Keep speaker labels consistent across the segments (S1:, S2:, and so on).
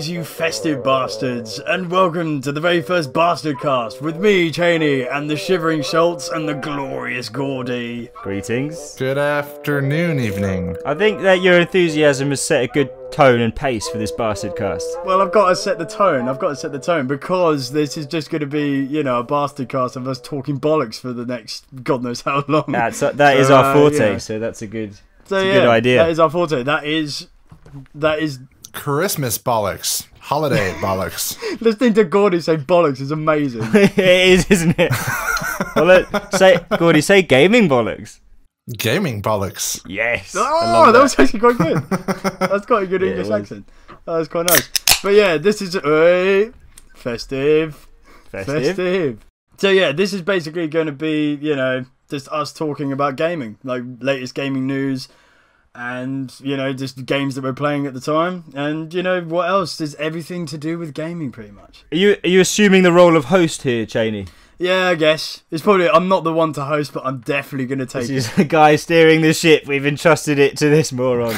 S1: Greetings, you festive bastards, and welcome to the very first Bastardcast with me, Chaney, and the shivering Shoalts and the glorious Gordy.
S2: Greetings.
S3: Good afternoon, evening.
S2: I think that your enthusiasm has set a good tone and pace for this Bastardcast.
S1: Well, I've got to set the tone, because this is just going to be, you know, a Bastardcast of us talking bollocks for the next God knows how long.
S2: That is our forte,
S1: yeah.
S2: So that's a good,
S1: good idea.
S2: That
S1: is our forte. That is
S3: Christmas bollocks. Holiday bollocks.
S1: Listening to Gordy say bollocks is amazing.
S2: It is, isn't it? Well, Gordy, say gaming bollocks.
S3: Gaming bollocks.
S2: Yes.
S1: Oh, that was actually quite good. That's quite a good English accent. That was quite nice. But yeah, this is festive. So yeah, this is basically going to be, you know, just us talking about gaming, like latest gaming news, and you know, just games that we're playing at the time, and you know what else is everything to do with gaming, pretty much.
S2: Are you assuming the role of host here, Chaney?
S1: Yeah, I guess it's probably. I'm not the one to host, but I'm definitely going to take.
S2: This is the guy steering the ship. We've entrusted it to this moron.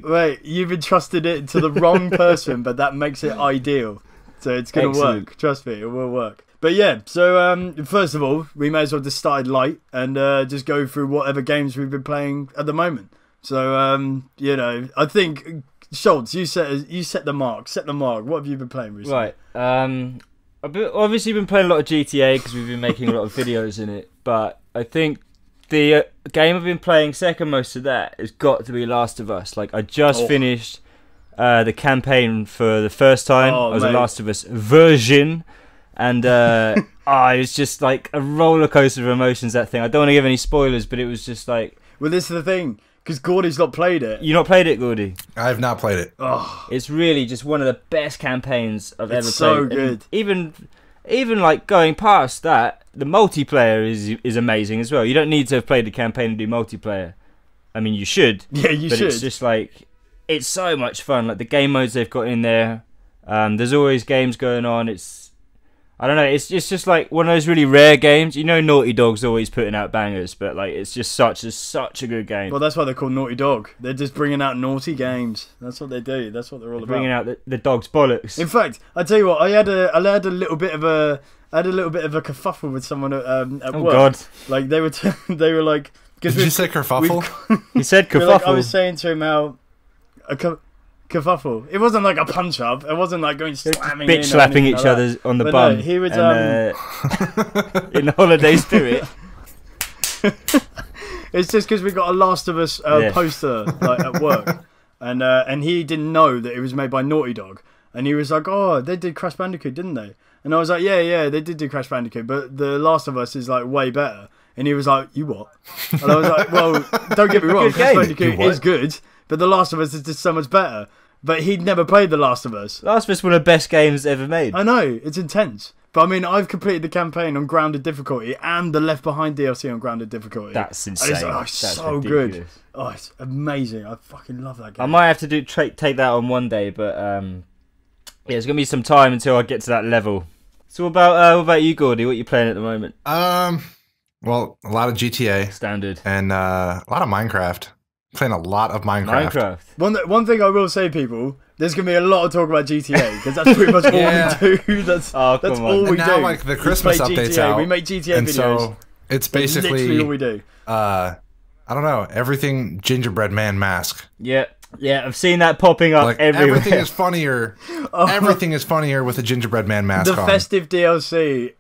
S1: Wait, you've entrusted it to the wrong person, but that makes it ideal. So it's going to work. Trust me, it will work. But yeah, so first of all, we may as well just start light and just go through whatever games we've been playing at the moment. So you know, I think Shoalts, you set the mark. Set the mark. What have you been playing recently?
S2: Right. I've obviously been playing a lot of GTA because we've been making a lot of videos in it. But I think the game I've been playing second most to that has got to be Last of Us. Like I just finished the campaign for the first time. I was a Last of Us virgin. And it was just like a roller coaster of emotions, that thing. I don't want to give any spoilers, but it was just like...
S1: Well, this is the thing, because Gordy's not played it.
S2: You not played it, Gordy?
S3: I have not played it.
S1: Oh.
S2: It's really just one of the best campaigns I've ever played.
S1: So good.
S2: And even like going past that, the multiplayer is amazing as well. You don't need to have played the campaign to do multiplayer. I mean, you should.
S1: Yeah, you should.
S2: But it's just like... It's so much fun. Like the game modes they've got in there. There's always games going on. I don't know, it's just like one of those really rare games. You know Naughty Dog's always putting out bangers, but like it's just such a good game.
S1: Well, that's why they're called Naughty Dog. They're just bringing out naughty games. That's what they do. That's what they're all about.
S2: Bringing out the dog's bollocks.
S1: In fact, I tell you what, I had a little bit of a kerfuffle with someone at work.
S2: Oh God!
S1: Like they were like.
S3: Did you say kerfuffle?
S2: He said kerfuffle.
S1: Like, I was saying to him how kerfuffle. It wasn't like a punch up. It wasn't like going slamming.
S2: Bitch slapping each other on the bum.
S1: No, he was
S2: in the holiday spirit.
S1: It's just because we got a Last of Us poster like at work, and he didn't know that it was made by Naughty Dog, and he was like, "Oh, they did Crash Bandicoot, didn't they?" And I was like, "Yeah, they did do Crash Bandicoot, but the Last of Us is like way better." And he was like, "You what?" And I was like, "Well, don't get me wrong, Crash Bandicoot is good, but the Last of Us is just so much better." But he'd never played The Last of Us.
S2: Last of Us is one of the best games ever made.
S1: I know, it's intense. But I mean, I've completed the campaign on grounded difficulty and the Left Behind DLC on grounded difficulty.
S2: That's insane.
S1: It's so ridiculous. Good. Oh, it's amazing. I fucking love that game.
S2: I might have to take that on one day, but yeah, it's gonna be some time until I get to that level. So what about you, Gordy? What are you playing at the moment?
S3: Well, a lot of GTA.
S2: Standard.
S3: And a lot of Minecraft. Playing a lot of Minecraft.
S1: One thing I will say, people, there's gonna be a lot of talk about GTA because that's pretty much all we do. That's all we do.
S3: Like the Christmas updates out,
S1: we make GTA videos.
S3: So it's basically
S1: literally all we do.
S3: I don't know, everything gingerbread man mask.
S2: Yeah, I've seen that popping up everywhere.
S3: Everything is funnier. Everything is funnier with a gingerbread man mask.
S1: The festive DLC.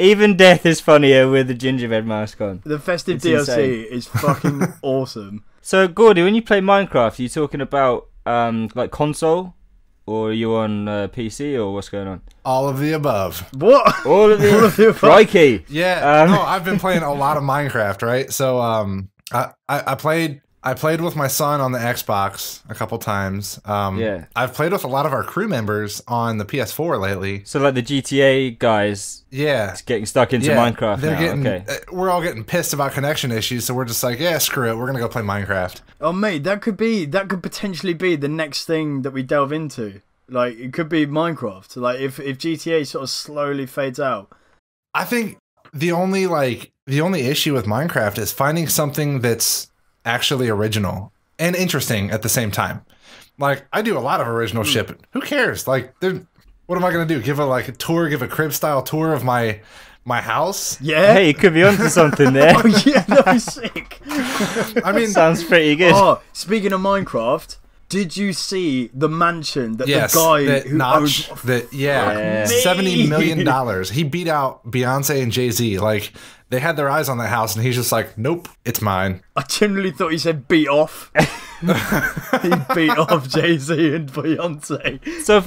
S2: Even death is funnier with the gingerbread mask on.
S1: The festive DLC is fucking awesome.
S2: So, Gordy, when you play Minecraft, are you talking about like console, or are you on PC, or what's going on?
S3: All of the above.
S1: What?
S2: All of the above. Crikey.
S3: Yeah. No, I've been playing a lot of Minecraft, right? So, I played with my son on the Xbox a couple times.
S2: Yeah.
S3: I've played with a lot of our crew members on the PS4 lately.
S2: So like the GTA guys, getting stuck into Minecraft now.
S3: We're all getting pissed about connection issues, so we're just like, yeah, screw it, we're gonna go play Minecraft.
S1: Oh mate, that could potentially be the next thing that we delve into. Like it could be Minecraft. Like if GTA sort of slowly fades out.
S3: I think the only issue with Minecraft is finding something that's actually original and interesting at the same time. Like, I do a lot of original shit. Who cares? Like, what am I gonna do? Give a tour, give a crib style tour of my house?
S1: Yeah.
S2: Hey, you could be onto something there.
S1: Oh yeah, that was sick.
S3: I mean,
S2: Sounds pretty good.
S1: Oh, speaking of Minecraft, did you see the mansion that
S3: yes,
S1: the guy
S3: that
S1: who
S3: Notch,
S1: owned?
S3: $70 million. He beat out Beyonce and Jay-Z. Like, they had their eyes on that house, and he's just like, nope, it's mine.
S1: I generally thought he said beat off. He beat off Jay-Z and Beyonce.
S2: So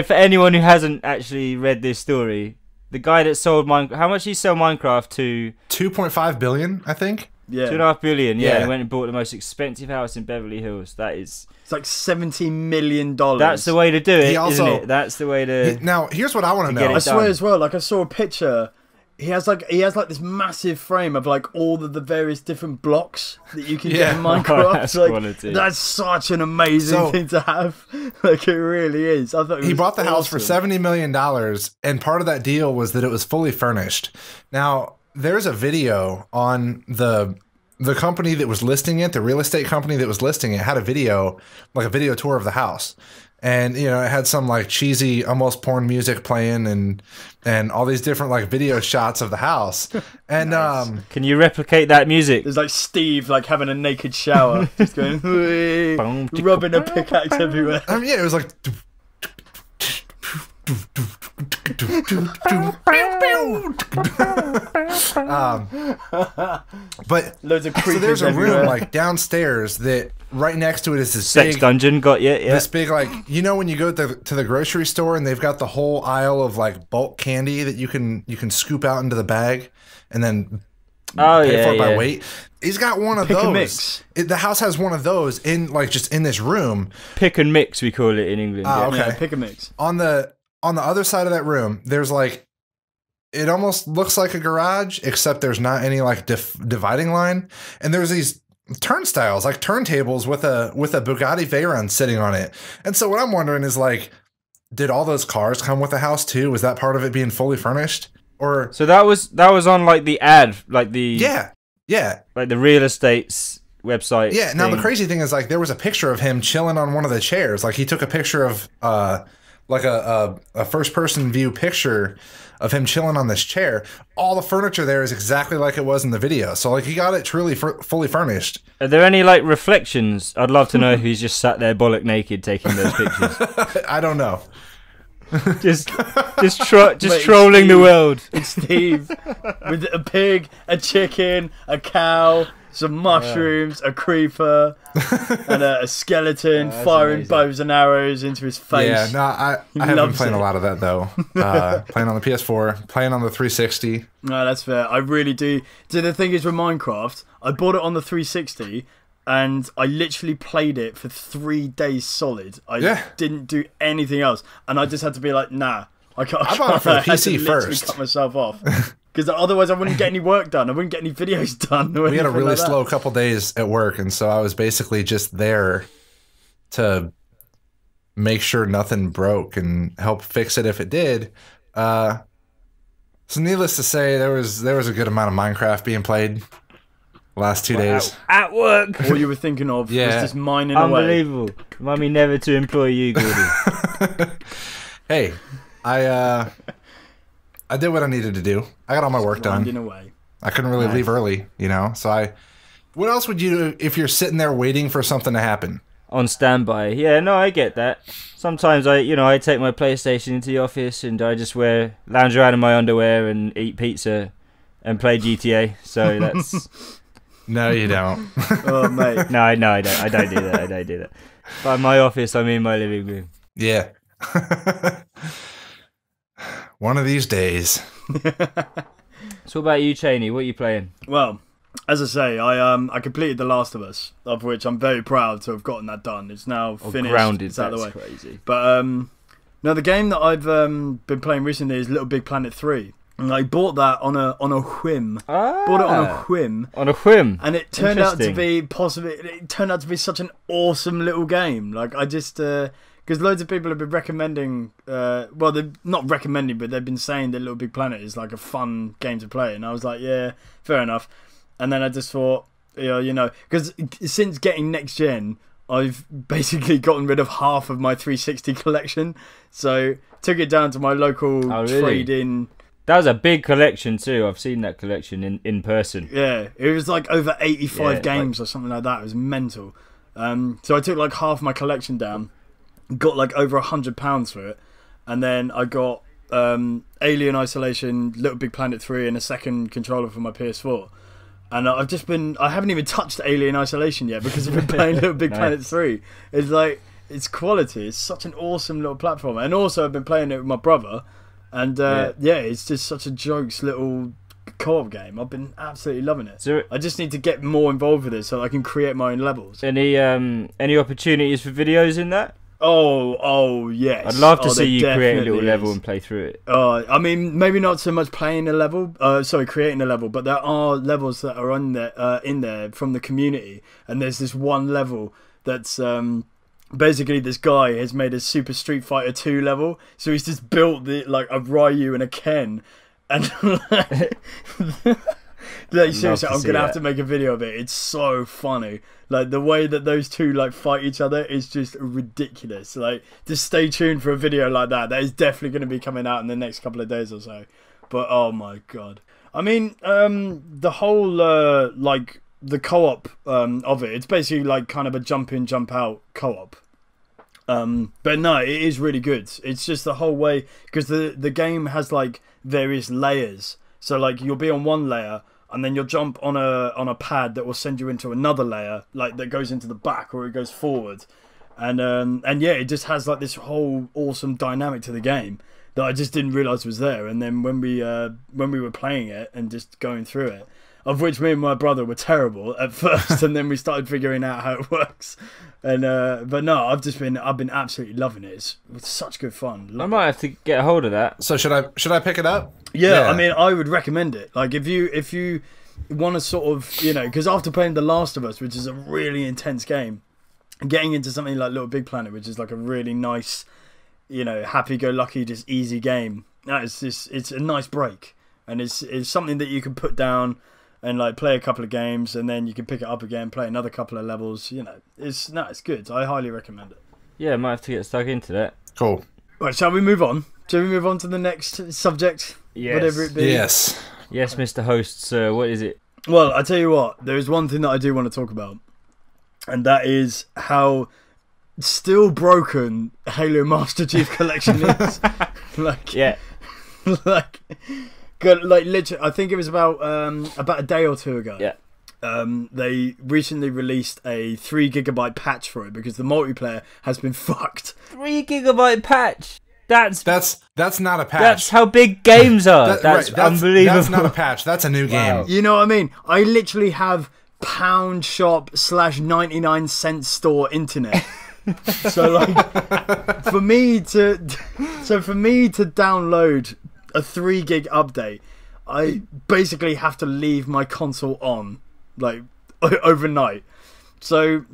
S2: for anyone who hasn't actually read this story, the guy that sold how much did he sell Minecraft to?
S3: 2.5 billion, I think.
S1: Yeah,
S2: 2.5 billion. Yeah,
S3: Yeah.
S2: he went and bought the most expensive house in Beverly Hills. It's
S1: like $70 million.
S2: That's the way to do it,
S3: He also-
S2: isn't it? That's the way to.
S3: Now, here's what I want to
S2: get
S3: know.
S2: it
S1: I swear
S2: done.
S1: as well. Like I saw a picture. He has like this massive frame of like all of the various different blocks that you can get
S3: Yeah.
S1: in Minecraft.
S2: That's
S1: like,
S2: quality.
S1: that's such an amazing thing to have. Like it really is. I thought it
S3: He
S1: was
S3: bought the house for
S1: awesome.
S3: $70 million, and part of that deal was that it was fully furnished. Now, there's a video on the company that was listing it, the real estate company that was listing it, had a video tour of the house. And, you know, it had some like cheesy, almost porn music playing and all these different like video shots of the house. And
S1: Nice.
S2: Can you replicate that music?
S1: There's like Steve like having a naked shower, just going rubbing a pickaxe everywhere.
S3: I mean, yeah, it was like but
S1: Loads of
S3: so
S1: creepers
S3: there's a
S1: everywhere.
S3: room like downstairs that right next to it is this
S2: Sex
S3: big
S2: dungeon got you? Yeah.
S3: this big like, you know, when you go to the grocery store and they've got the whole aisle of like bulk candy that you can scoop out into the bag and then
S2: Oh
S3: pay
S2: yeah,
S3: for it by
S2: yeah.
S3: weight. He's got one of
S1: Pick and
S3: those.
S1: mix.
S3: The house has one of those in like just in this room.
S2: Pick and mix, we call it in England.
S3: Ah,
S2: yeah.
S3: okay.
S1: Yeah, pick a mix.
S3: On the other side of that room, there's like, it almost looks like a garage, except there's not any like dividing line, and there's these turnstiles, like turntables with a Bugatti Veyron sitting on it. And so what I'm wondering is like, did all those cars come with the house too? Was that part of it being fully furnished? Or
S2: So that was on like the ad, like the
S3: yeah.
S2: like the real estate's website.
S3: Yeah, now the
S2: thing.
S3: crazy thing is like there was a picture of him chilling on one of the chairs. Like he took a picture of like a first person view picture of him chilling on this chair. All the furniture there is exactly like it was in the video. So like he got it truly fully furnished.
S2: Are there any like reflections? I'd love to know who's just sat there bollock naked taking those pictures.
S3: I don't know.
S2: just
S1: Wait,
S2: trolling the
S1: Steve.
S2: world.
S1: It's Steve with a pig, a chicken, a cow, some mushrooms, a creeper, and a skeleton
S2: that's
S1: firing
S2: amazing.
S1: bows and arrows into his face.
S3: Yeah, no, I have been
S1: loves
S3: playing
S1: it.
S3: a lot of that though. Playing on the PS4, playing on the 360.
S1: No, that's fair. I really do. So the thing is with Minecraft, I bought it on the 360 and I literally played it for 3 days solid. I didn't do anything else. And I just had to be like, nah. I can't.
S3: I bought it for the
S1: I had to
S3: PC
S1: literally
S3: first.
S1: cut myself off. Because otherwise I wouldn't get any work done. I wouldn't get any videos done.
S3: We had a really
S1: like that.
S3: slow couple days at work, and so I was basically just there to make sure nothing broke and help fix it if it did. So needless to say, there was a good amount of Minecraft being played the last 2 days.
S2: At work.
S1: All you were thinking of was
S3: Yeah.
S1: just mining away.
S2: Unbelievable. Remind me never to employ you, Gordy.
S3: Hey, I did what I needed to do. I got all my work done.
S1: Grinding away.
S3: I couldn't really leave early, you know. So what else would you do if you're sitting there waiting for something to happen?
S2: On standby. Yeah, no, I get that. Sometimes I take my PlayStation into the office and I just lounge around in my underwear and eat pizza and play GTA. So that's
S3: No, you don't.
S1: Oh, mate.
S2: no, I don't do that. I don't do that. By my office, I mean my living room.
S3: Yeah. One of these days.
S2: So what about you, Chaney? What are you playing?
S1: Well, as I say, I completed The Last of Us, of which I'm very proud to have gotten that done. It's now finished.
S2: Grounded.
S1: It's out of the way.
S2: That's crazy.
S1: But no, the game that I've been playing recently is LittleBigPlanet 3. And I bought that on a whim. Bought it on a whim.
S2: On a whim.
S1: And it turned out to
S2: Interesting.
S1: be it turned out to be such an awesome little game. Like I just because loads of people have been recommending well, they're not recommending, but they've been saying that LittleBigPlanet is like a fun game to play, and I was like, yeah, fair enough. And then I just thought, you know, because since getting next gen, I've basically gotten rid of half of my 360 collection. So took it down to my local trade-in.
S2: That was a big collection too. I've seen that collection in person.
S1: Yeah, it was like over 85 games or something like that. It was mental. So I took like half my collection down, got like over £100 for it, and then I got Alien Isolation, LittleBigPlanet 3, and a second controller for my PS4. And I haven't even touched Alien Isolation yet because I've been playing LittleBigPlanet 3. It's like, it's quality. It's such an awesome little platform. And also I've been playing it with my brother. And it's just such a jokes little co-op game. I've been absolutely loving it. So I just need to get more involved with it so I can create my own levels.
S2: Any opportunities for videos in that?
S1: Oh yes.
S2: I'd love to see you create a little level and play through it.
S1: I mean, maybe not so much playing a level, creating a level, but there are levels that are on there, in there from the community, and there's this one level that's basically this guy has made a Super Street Fighter 2 level, so he's just built a Ryu and a Ken, and like seriously, I'm gonna have to make a video of it. It's so funny. Like the way that those two fight each other is just ridiculous. Like, just stay tuned for a video like that. That is definitely going to be coming out in the next couple of days or so. But oh my god, I mean, the whole the co-op of it. It's basically like kind of a jump in, jump out co-op. But no, it is really good. It's just the whole way, because the game has like various layers. So like you'll be on one layer, and then you'll jump on a pad that will send you into another layer, like that goes into the back or it goes forward, and yeah, it just has like this whole awesome dynamic to the game that I just didn't realise was there. And then when we were playing it and just going through it, of which me and my brother were terrible at first, and then we started figuring out how it works. And but no, I've been absolutely loving it. It's such good fun.
S2: I might have to get a hold of that.
S3: So should I pick it up?
S1: Yeah, I mean, I would recommend it. Like, if you want to sort of, because after playing The Last of Us, which is a really intense game, getting into something like LittleBigPlanet, which is like a really nice, happy-go-lucky, just easy game, it's a nice break, and it's something that you can put down and like play a couple of games, and then you can pick it up again, play another couple of levels. It's good. I highly recommend it.
S2: Yeah, I might have to get stuck into that.
S3: Cool.
S1: Right, shall we move on? Shall we move on to the next subject?
S2: Yes.
S1: Whatever it be.
S3: Yes,
S2: Mr. Host, sir. What is it?
S1: Well, I tell you what, there is one thing that I do want to talk about, and that is how still broken Halo Master Chief Collection is. Literally, I think it was about a day or two ago.
S2: Yeah.
S1: They recently released a 3 GB patch for it because the multiplayer has been fucked.
S2: 3 GB patch. That's
S3: not a patch.
S2: That's how big games are. That's unbelievable.
S3: That's not a patch. That's a new game.
S1: You know what I mean? I literally have pound shop /99-cent store internet. So like, for me to download a 3 gig update, I basically have to leave my console on like overnight. So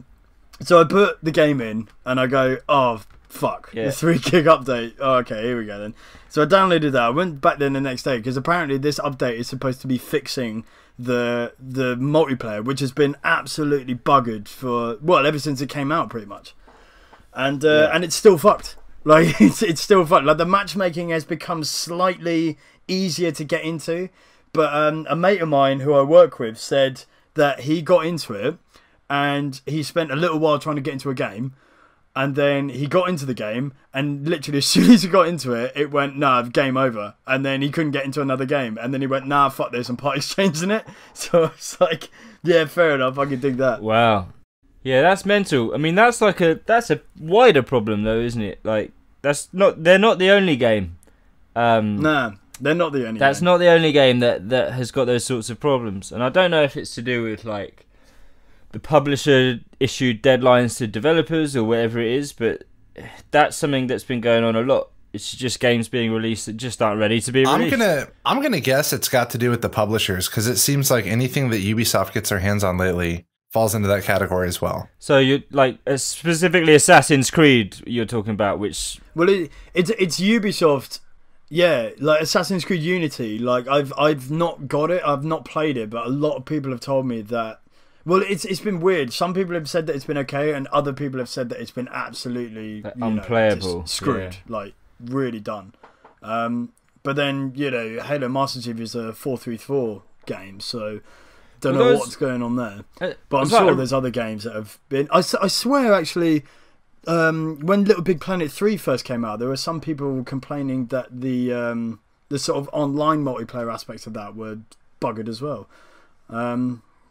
S1: I put the game in and I go, oh fuck, the 3 gig update. Oh, okay, here we go then. So I downloaded that. I went back then the next day because apparently this update is supposed to be fixing the multiplayer, which has been absolutely buggered ever since it came out pretty much. And it's still fucked. Like it's still fucked. Like the matchmaking has become slightly easier to get into, but a mate of mine who I work with said that he got into it and he spent a little while trying to get into a game. And then he got into the game, and literally as soon as he got into it, it went, nah, game over. And then he couldn't get into another game. And then he went, nah, fuck this, and part exchanging it. So it's like, yeah, fair enough, I can dig that.
S2: Wow. Yeah, that's mental. I mean, that's a wider problem though, isn't it? Like, they're not the only game.
S1: Nah, they're not the only game.
S2: That's not the only game that has got those sorts of problems. And I don't know if it's to do with, like, the publisher issued deadlines to developers or whatever it is, but that's something that's been going on a lot. It's just games being released that just aren't ready to be released.
S3: I'm gonna guess it's got to do with the publishers, because it seems like anything that Ubisoft gets their hands on lately falls into that category as well.
S2: So you like specifically Assassin's Creed you're talking about, which
S1: it's Ubisoft. Yeah, like Assassin's Creed Unity. Like I've not got it. I've not played it, but a lot of people have told me that Well, it's been weird. Some people have said that it's been okay, and other people have said that it's been absolutely
S2: unplayable,
S1: screwed, like really done. But then Halo Master Chief is a 4-3-4 game, so don't know what's going on there. But I'm sure there's other games that have been. I swear, actually, when LittleBigPlanet 3 first came out, there were some people complaining that the sort of online multiplayer aspects of that were buggered as well.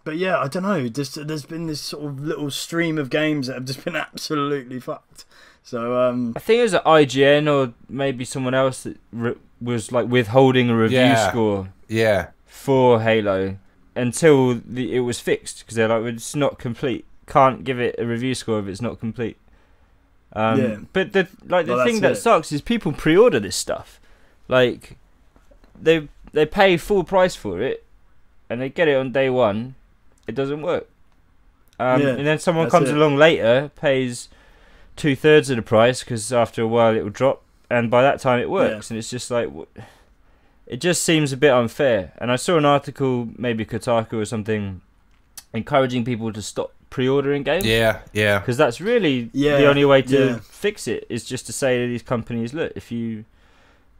S1: But yeah, I don't know. There's been this sort of little stream of games that have just been absolutely fucked. So
S2: I think it was at IGN or maybe someone else that was like withholding a review score.
S3: Yeah.
S2: For Halo until it was fixed, because they're like, well, it's not complete. Can't give it a review score if it's not complete. But the thing that sucks is people pre-order this stuff. Like they pay full price for it, and they get it on day one. It doesn't work. And then someone comes along later, pays 2/3 of the price, because after a while it will drop, and by that time it works. And it's just like, it just seems a bit unfair. And I saw an article, maybe Kotaku or something, encouraging people to stop pre-ordering games. Yeah. Because that's really the only way to fix it, is just to say to these companies, look, if you're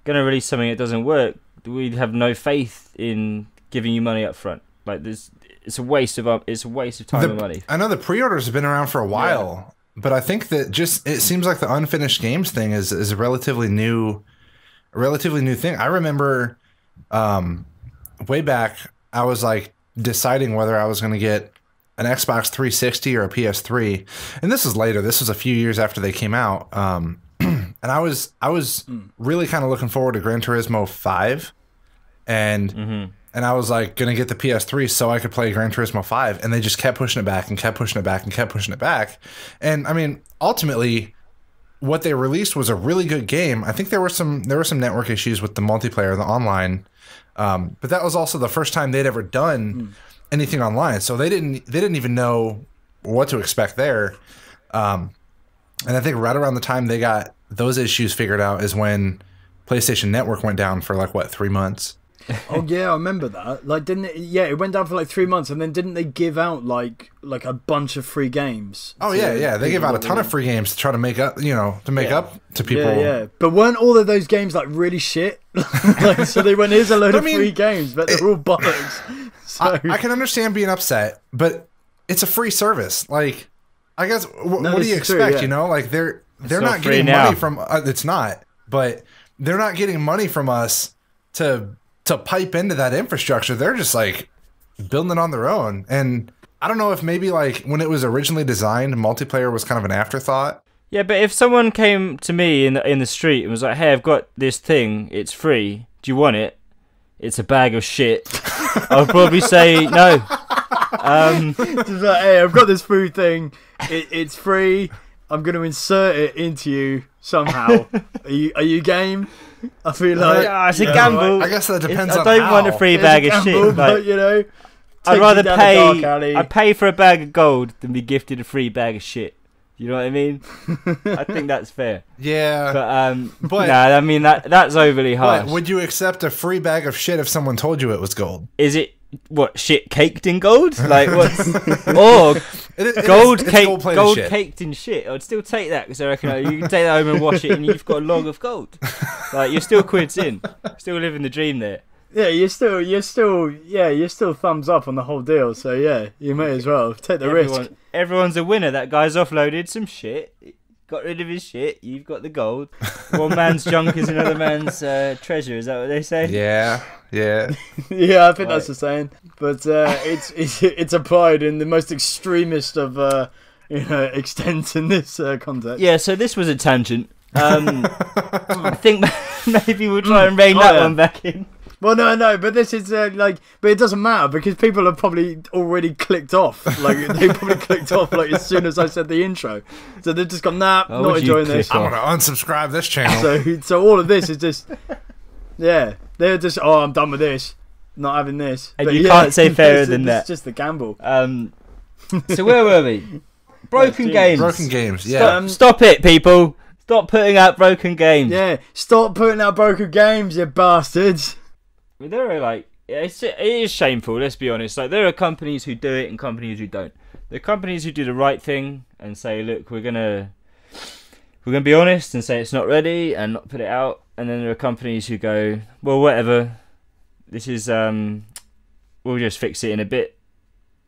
S2: going to release something that doesn't work, we have no faith in giving you money up front. Like, it's a waste of time and money. I know the pre-orders have been around for a while, but I think that it seems like the unfinished games thing is a relatively new thing. I remember way back, I was like deciding whether I was going to get an Xbox 360 or a PS3, and this is later. This was a few years after they came out, and I was really kind of looking forward to Gran Turismo 5, and I was like going to get the PS3 so I could play Gran Turismo 5, and they just kept pushing it back and kept pushing it back and kept pushing it back. And I mean, ultimately, what they released was a really good game. I think there were some network issues with the multiplayer, the online, but that was also the first time they'd ever done anything online, so they didn't even know what to expect there. And I think right around the time they got those issues figured out is when PlayStation Network went down for like 3 months. Oh yeah, I remember that. Like, didn't it? Yeah, it went down for like 3 months, and then didn't they give out like a bunch of free games? Oh yeah. They gave out a ton of free games to try to make up, up to people. Yeah. But weren't all of those games like really shit? Like, so they went, here's a load of free games, but they're all bollocks. So I can understand being upset, but it's a free service. Like, I guess what do you expect? True, like they're not getting money from. It's not, but they're not getting money from us to pipe into that infrastructure. They're just like building it on their own. And I don't know if maybe like when it was originally designed, multiplayer was kind of an afterthought. Yeah, but if someone came to me in the street and was like, "Hey, I've got this thing. It's free. Do you want it? It's a bag of shit." I would probably say no. Just like, "Hey, I've got this food thing. It's free. I'm going to insert it into you somehow. Are you game?" I feel like it's a gamble. I guess that depends on how. I don't want a free bag of shit. But, I'd rather pay for a bag of gold than be gifted a free bag of shit. You know what I mean? I think that's fair. Yeah. But I mean that's overly harsh. But would you accept a free bag of shit if someone told you it was gold? Is it what, shit caked in gold? Like what's or gold caked in shit? I'd still take that, because I reckon you can take that home and wash it and you've got a log of gold. Like, you're still quids in. Still living the dream there. Yeah, you're still thumbs up on the whole deal. So yeah, you may as well take the risk. Everyone's a winner. That guy's offloaded some shit, got rid of his shit. You've got the gold. One man's junk is another man's treasure. Is that what they say? Yeah. Yeah, I think that's the saying. But it's applied in the most extremist of extent in this context. Yeah. So this was a tangent. I think maybe we'll try and rein that one back in. Well, no, but this is but it doesn't matter, because people have probably already clicked off. Like, they probably clicked off like as soon as I said the intro, so they've just gone, not enjoying this. I'm gonna unsubscribe this channel. So all of this is just, they're just, I'm done with this, not having this. And but you can't say fairer than that. It's just the gamble. So where were we? Broken games. Broken games. Yeah. Stop it, people. Stop putting out broken games. Yeah. Stop putting out broken games, you bastards. I mean, there are like it is shameful. Let's be honest. Like, there are companies who do it and companies who don't. The companies who do the right thing and say, look, we're gonna be honest and say it's not ready and not put it out. And then there are companies who go, well, whatever. This is we'll just fix it in a bit.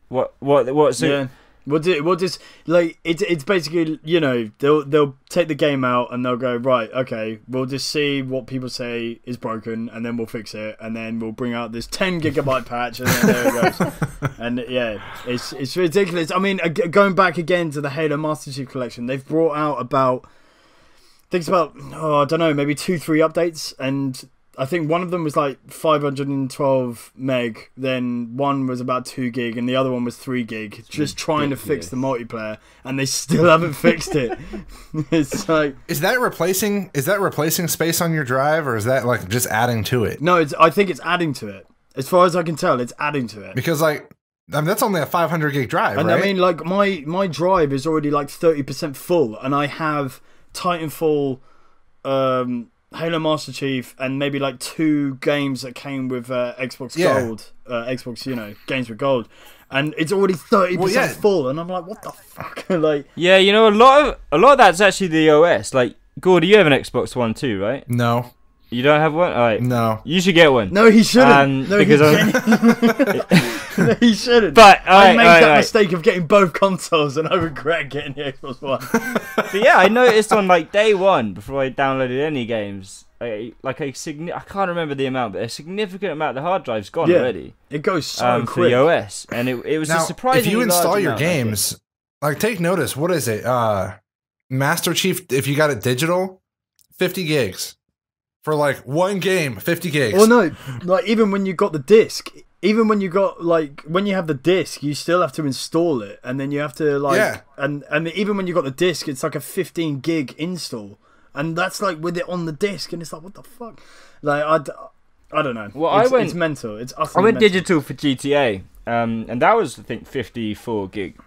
S2: What's
S1: yeah. We'll just like it's basically, you know, they'll take the game out and they'll go, right, okay, we'll just see what people say is broken and then we'll fix it and then we'll bring out this 10 gigabyte patch and then there it goes. And yeah, it's ridiculous. I mean, going back again to the Halo Master Chief Collection, they've brought out about I don't know, maybe 2-3 updates, and I think one of them was like 512 meg, then one was about 2 gig, and the other one was 3 gig. Just trying to fix the multiplayer, and they still haven't fixed it. It's like, is that replacing
S3: space on your drive, or is that like just adding to it?
S1: No, I think it's adding to it. As far as I can tell, it's adding to it.
S3: Because like, I mean, that's only a 500 gig drive,
S1: and
S3: right?
S1: I mean, like my drive is already like 30% full, and I have Titanfall, Halo Master Chief, and maybe like 2 games that came with Xbox Gold, Xbox, you know, games with Gold, and it's already 30% full, and I'm like, what the fuck? Like,
S2: yeah, you know, a lot of that's actually the OS. Like, Gordy, you have an Xbox One too, right?
S3: No.
S2: You don't have one? All right.
S3: No.
S2: You should get one.
S1: No, he shouldn't. No,
S2: because
S1: no, he shouldn't.
S2: But
S1: I made that mistake of getting both consoles, and I regret getting the Xbox One.
S2: But yeah, I noticed on like day one before I downloaded any games, I can't remember the amount, but a significant amount of the hard drive's gone already.
S1: It goes so quick
S2: for the OS, and it was
S3: now,
S2: a surprisingly
S3: if you install
S2: large
S3: your
S2: amount,
S3: games, like take notice. What is it? Master Chief. If you got it digital, 50 gigs. For like 1 game, 50 gigs.
S1: Well, no, like even when you got the disc, even when you got like when you have the disc, you still have to install it, and then you have to like and even when you got the disc, it's like a 15 gig install, and that's like with it on the disc, and it's like, what the fuck? Like I don't know.
S2: Well,
S1: it's mental. It's utterly
S2: I went
S1: mental.
S2: digital for GTA, and that was I think 54 gig.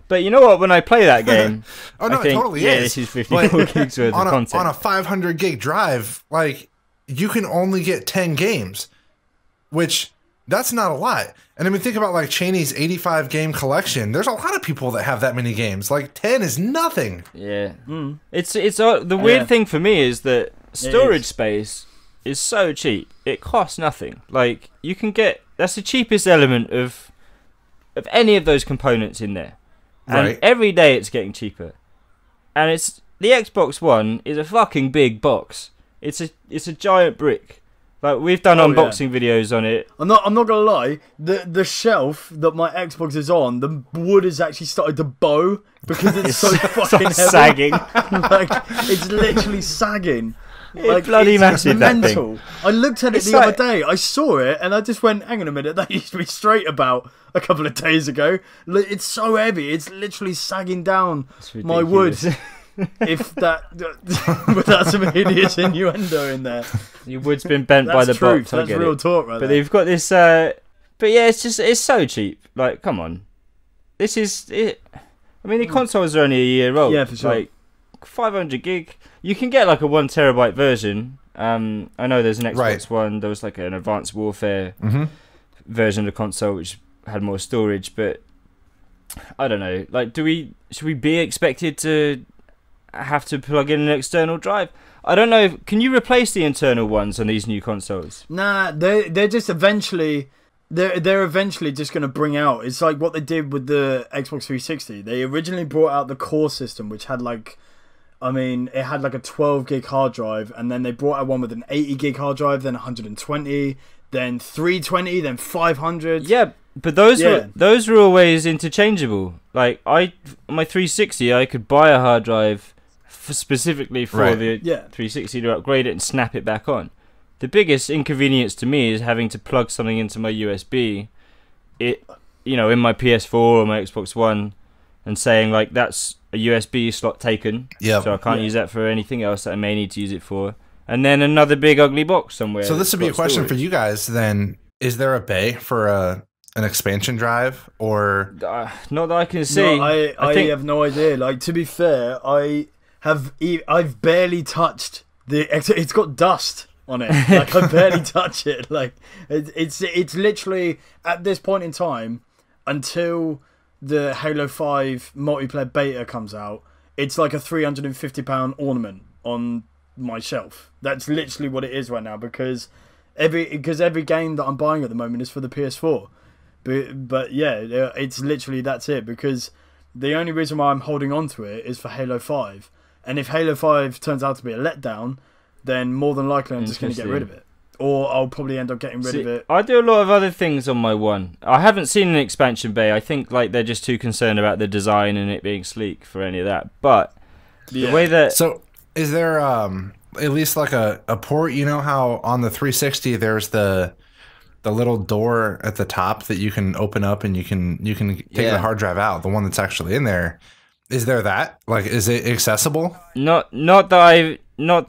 S2: But you know what? When I play that game,
S3: oh no,
S2: I think,
S3: it totally
S2: is. This is 54 gigs worth of content.
S3: On a 500 gig drive, like you can only get 10 games, which that's not a lot. And I mean, think about like Chaney's 85 game collection. There's a lot of people that have that many games. Like 10 is nothing.
S2: Yeah, it's the weird thing for me is that storage space is so cheap. It costs nothing. Like you can get that's the cheapest element of any of those components in there. And every day it's getting cheaper. And it's the Xbox One is a fucking big box. It's a giant brick. Like we've done unboxing videos on it.
S1: I'm not gonna lie. The shelf that my Xbox is on, the wood has actually started to bow because it's so fucking heavy.
S2: Sagging.
S1: Like it's literally sagging.
S2: It's bloody massive.
S1: Mental. I looked at it the other day. I saw it and I just went, "Hang on a minute, that used to be straight about a couple of days ago." It's so heavy. It's literally sagging down my wood. If that, without some hideous innuendo in there,
S2: your wood's been bent by the
S1: truth.
S2: box.
S1: That's real talk, right?
S2: But they've got this. But yeah, it's so cheap. Like, come on, this is it. I mean, the consoles are only a year old.
S1: Yeah, for sure.
S2: Like 500 gig. You can get like a 1 terabyte version. I know there's an Xbox One. There was like an Advanced Warfare version of the console which had more storage, but I don't know. Like, should we be expected to have to plug in an external drive? I don't know. Can you replace the internal ones on these new consoles?
S1: Nah, they're just eventually. They're eventually just going to bring out. It's like what they did with the Xbox 360. They originally brought out the core system, which had like. I mean, it had like a 12 gig hard drive, and then they brought out one with an 80 gig hard drive, then 120, then 320, then 500.
S2: Yeah, but those were always interchangeable. Like on my 360, I could buy a hard drive specifically for the 360 to upgrade it and snap it back on. The biggest inconvenience to me is having to plug something into my USB, in my PS4 or my Xbox One, and saying like that's a USB slot taken, so I can't use that for anything else that I may need to use it for, and then another big ugly box somewhere.
S3: So this would be a question for you guys then. Is there a bay for an expansion drive, or
S2: not that I can see?
S1: No, I have no idea. Like, to be fair, I've barely touched it's got dust on it. Like I barely touch it. Like it's literally at this point in time until the Halo 5 multiplayer beta comes out. It's like a £350 ornament on my shelf. That's literally what it is right now because every game that I'm buying at the moment is for the PS4. But yeah, it's literally that's it because the only reason why I'm holding on to it is for Halo 5. And if Halo 5 turns out to be a letdown, then more than likely I'm just going to get rid of it. Or I'll probably end up getting rid of it.
S2: I do a lot of other things on my one. I haven't seen an expansion bay. I think like they're just too concerned about the design and it being sleek for any of that. But the way that...
S3: So is there at least like a port? You know how on the 360 there's the little door at the top that you can open up and you can take the hard drive out, the one that's actually in there. Is there that? Like, is it accessible?
S2: Not that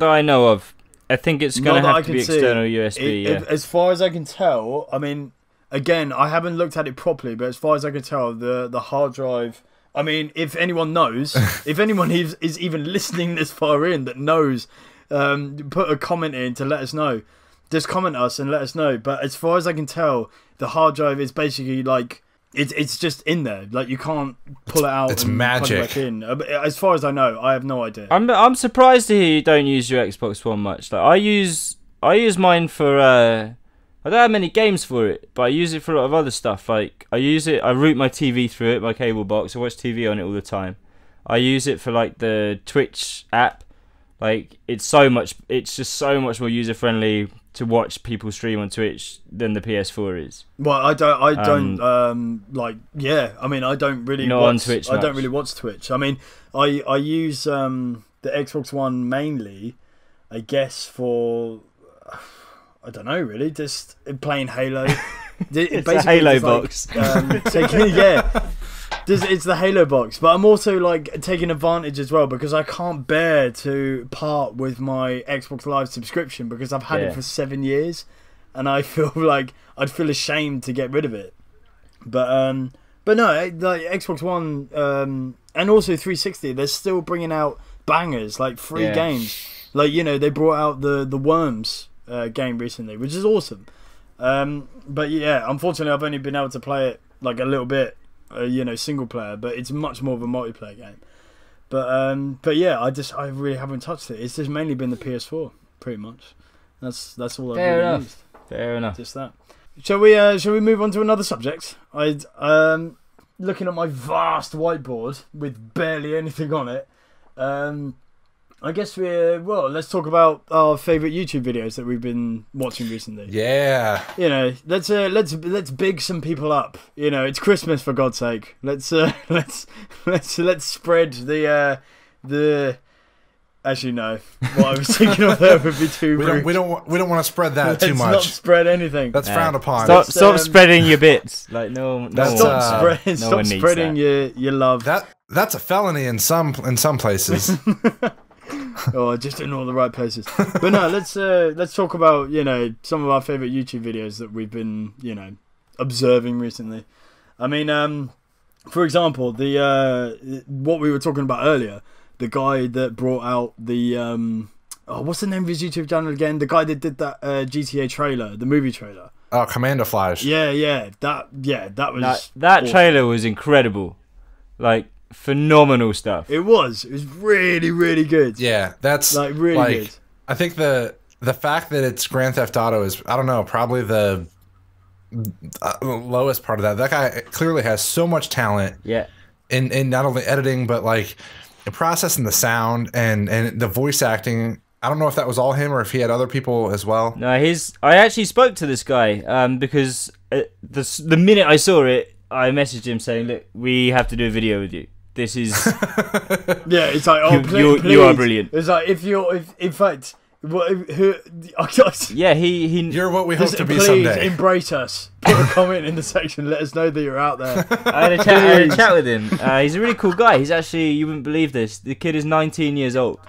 S2: I know of. I think it's going to have to be external USB.
S1: As far as I can tell, I mean, again, I haven't looked at it properly, but as far as I can tell, the hard drive. I mean, if anyone knows, if anyone is even listening this far in that knows, put a comment in to let us know. Just comment us and let us know. But as far as I can tell, the hard drive is basically like it's just in there. Like you can't pull it out. It's magic. Plug it back in. As far as I know, I have no idea.
S2: I'm surprised to hear you don't use your Xbox One much. Like I use mine for. I don't have many games for it, but I use it for a lot of other stuff. Like I route my TV through it, my cable box. I watch TV on it all the time. I use it for like the Twitch app. Like it's just so much more user friendly to watch people stream on Twitch than the PS4 is.
S1: Well, I don't like. Yeah, I mean, I don't really
S2: not
S1: watch,
S2: on Twitch.
S1: I don't really watch Twitch. I mean, I use the Xbox One mainly, I guess for I don't know really, just playing Halo.
S2: It's a Halo box.
S1: It's the Halo box, but I'm also like taking advantage as well because I can't bear to part with my Xbox Live subscription because I've had it for 7 years, and I feel like I'd feel ashamed to get rid of it. But no, like Xbox One and also 360, they're still bringing out bangers like free games. Like they brought out the Worms game recently, which is awesome. But yeah, unfortunately, I've only been able to play it like a little bit. Single player, but it's much more of a multiplayer game. But yeah, I really haven't touched it. It's just mainly been the PS4, pretty much. That's all I've really used.
S2: Fair enough.
S1: Just that. Shall we move on to another subject? Looking at my vast whiteboard with barely anything on it. I guess let's talk about our favourite YouTube videos that we've been watching recently.
S3: Yeah.
S1: Let's big some people up. It's Christmas for God's sake. Let's spread the. Actually, no. What I was thinking of there would be too rude.
S3: We don't want to spread that too much.
S1: Let's not spread anything.
S3: That's frowned upon.
S2: Stop spreading your bits. Like
S1: stop spreading your love.
S3: That's a felony in some places.
S1: Just in all the right places. But no, let's talk about some of our favorite YouTube videos that we've been observing recently. I mean, for example, the what we were talking about earlier, the guy that brought out the what's the name of his YouTube channel again? The guy that did that GTA trailer, the movie trailer.
S3: Oh, Commando Flash.
S1: Yeah, that was
S2: that trailer was incredible. Like phenomenal stuff.
S1: It was really, really good.
S3: Yeah, that's
S1: like really good.
S3: I think the fact that it's Grand Theft Auto is, I don't know, probably the lowest part of that. That guy clearly has so much talent.
S2: Yeah.
S3: In not only editing but like processing the sound and the voice acting. I don't know if that was all him or if he had other people as well.
S2: No, I actually spoke to this guy because the minute I saw it, I messaged him saying, "Look, we have to do a video with you. This is
S1: yeah." It's like, oh, please.
S2: You are brilliant.
S1: It's like if in fact,
S2: yeah, he
S3: you're what we hope to be
S1: please
S3: someday.
S1: Please embrace us. Put a comment in the section. Let us know that you're out there.
S2: I had a chat with him. He's a really cool guy. He's actually, you wouldn't believe this, the kid is 19 years old.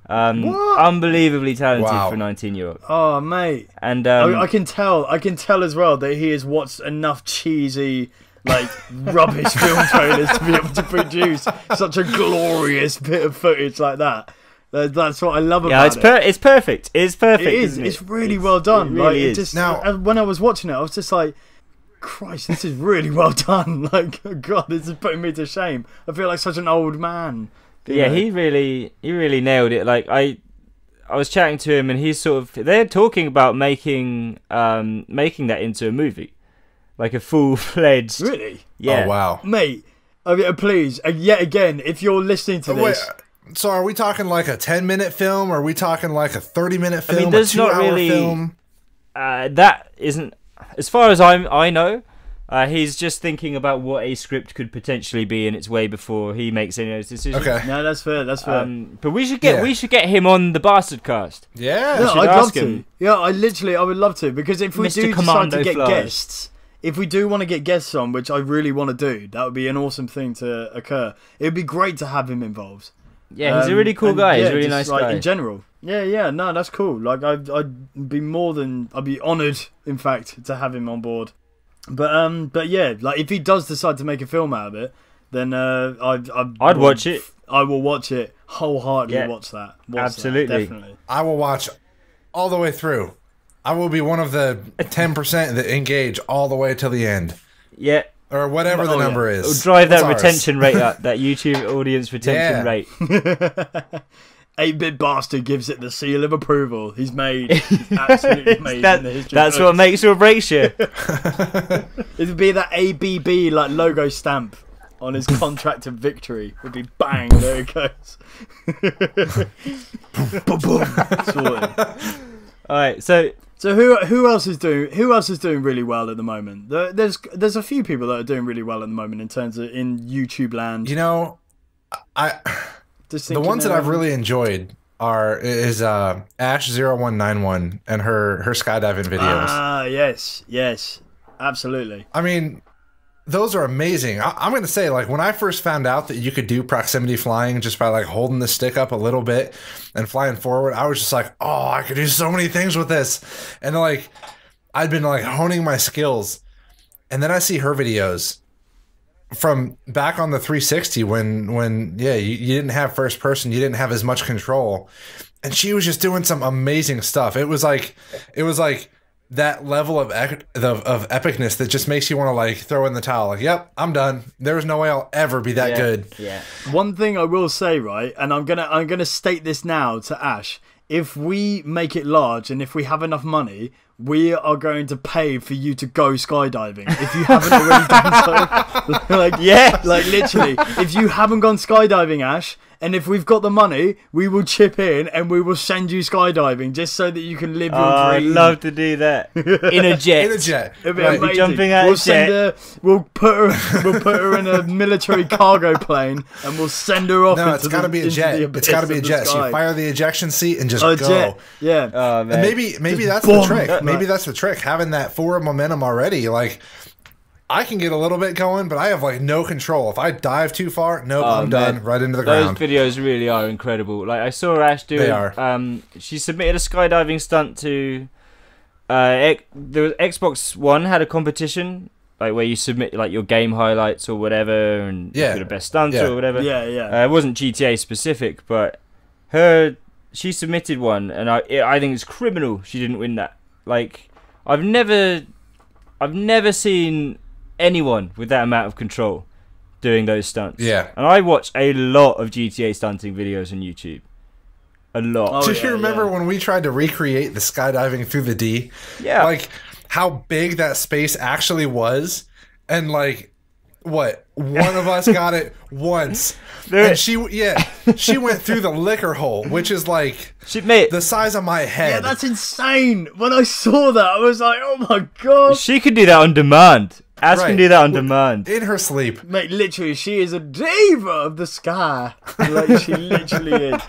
S2: Unbelievably talented for a 19-year-old.
S1: Oh, mate.
S2: And
S1: I can tell as well that he has watched enough cheesy, like, rubbish film trailers to be able to produce such a glorious bit of footage like that. That's what I love about it.
S2: It's perfect. It's perfect.
S1: It is. It's really well done.
S2: It really is.
S1: Just, now, when I was watching it, I was just like, Christ, this is really well done. Like, God, this is putting me to shame. I feel like such an old man.
S2: Yeah, he really nailed it. Like I was chatting to him, and they're talking about making that into a movie, like a full-fledged.
S1: Really?
S2: Yeah.
S3: Oh wow,
S1: mate. I mean, please, yet again, if you're listening to this.
S3: So are we talking like a 10-minute film? Or are we talking like a 30-minute film?
S2: I mean, there's not really.
S3: Film?
S2: That isn't. As far as I know, he's just thinking about what a script could potentially be in its way before he makes any of those decisions.
S3: Okay.
S1: No, that's fair. That's fair.
S2: But we should get him on the Bastardcast.
S3: Yeah.
S1: No, I'd love
S2: him.
S1: to. Yeah, I would love to, because if we
S2: Mr.
S1: do
S2: Commando
S1: decide to get
S2: Flies.
S1: guests, if we do want to get guests on, which I really want to do, that would be an awesome thing to occur. It would be great to have him involved.
S2: Yeah, he's a really cool guy. He's a really nice
S1: like,
S2: guy.
S1: in general. Yeah, no, that's cool. Like, I'd be honoured, in fact, to have him on board. But yeah, like, if he does decide to make a film out of it, then
S2: I'd watch it.
S1: I will watch it wholeheartedly.
S2: Yeah.
S1: Watch that.
S2: Absolutely.
S1: Definitely.
S3: I will watch all the way through. I will be one of the 10% that engage all the way till the end.
S2: Yeah.
S3: Or whatever the number is.
S2: It'll drive that
S3: What's
S2: retention rate up, that YouTube audience retention rate.
S1: 8-Bit Bastard gives it the seal of approval. He's made. He's absolutely made in the history.
S2: That's what makes or breaks you.
S1: It would be that ABB like logo stamp on his contract of victory. Would be bang. There it goes. Boom, boom. Sorted.
S2: All right, so
S1: who else is doing really well at the moment? There's a few people that are doing really well at the moment in terms of in YouTube land.
S3: You know, the ones that I've really enjoyed is Ash0191 and her skydiving videos.
S1: Ah, yes, absolutely.
S3: I mean, those are amazing. I'm going to say, like, when I first found out that you could do proximity flying just by like holding the stick up a little bit and flying forward, I was just like, oh, I could do so many things with this. And like, I'd been like honing my skills. And then I see her videos from back on the 360 when you didn't have first person, you didn't have as much control. And she was just doing some amazing stuff. It was like that level of epicness that just makes you want to like throw in the towel. Like, yep, I'm done. There's no way I'll ever be that good.
S2: Yeah.
S1: One thing I will say, right, and I'm gonna state this now to Ash. If we make it large and if we have enough money, we are going to pay for you to go skydiving if you haven't already done so. Like literally, if you haven't gone skydiving, Ash, and if we've got the money, we will chip in and we will send you skydiving just so that you can live your dream.
S2: I'd love to do that in a jet.
S3: In a jet,
S1: it'd be
S3: right.
S1: amazing.
S2: Jumping out of jet.
S1: We'll put her in a military cargo plane and we'll send her off.
S3: No, it's got to be a jet. It's got to be a jet. So you fire the ejection seat and just go.
S1: Jet. Yeah.
S2: Oh, man.
S3: And maybe that's the trick. Maybe that's the trick. Having that forward momentum already, like, I can get a little bit going, but I have like no control. If I dive too far, nope, I'm done. Right into the ground.
S2: Those videos really are incredible. Like, I saw Ash do.
S3: They are.
S2: She submitted a skydiving stunt to. There was Xbox One had a competition, like where you submit like your game highlights or whatever, and you do the best stunts or whatever.
S1: Yeah.
S2: It wasn't GTA specific, but she submitted one, and I think it's criminal she didn't win that. Like, I've never seen anyone with that amount of control doing those stunts.
S3: Yeah.
S2: And I watch a lot of GTA stunting videos on YouTube. A lot.
S3: Do you remember when we tried to recreate the skydiving through the D?
S2: Yeah.
S3: Like, how big that space actually was? And like, what? One of us got it once. And she went through the liquor hole, which is like the size of my head.
S1: Yeah, that's insane. When I saw that, I was like, oh my god.
S2: She could do that on demand. Ash can do that on demand.
S3: In her sleep.
S1: Mate, literally, she is a diva of the sky. Like, she literally is.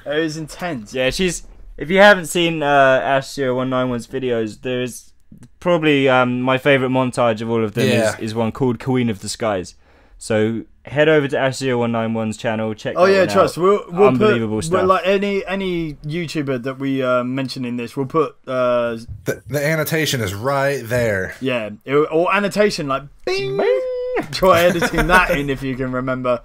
S1: It was intense.
S2: Yeah, she's... If you haven't seen Ash0191's videos, there's probably my favourite montage of all of them is one called Queen of the Skies. So head over to Ash0191's channel, check that one out.
S1: Trust. We'll
S2: Unbelievable
S1: put,
S2: stuff.
S1: Like any YouTuber that we mention in this, we'll put...
S3: the annotation is right there.
S1: Yeah, or annotation like bing. Try editing that in if you can remember.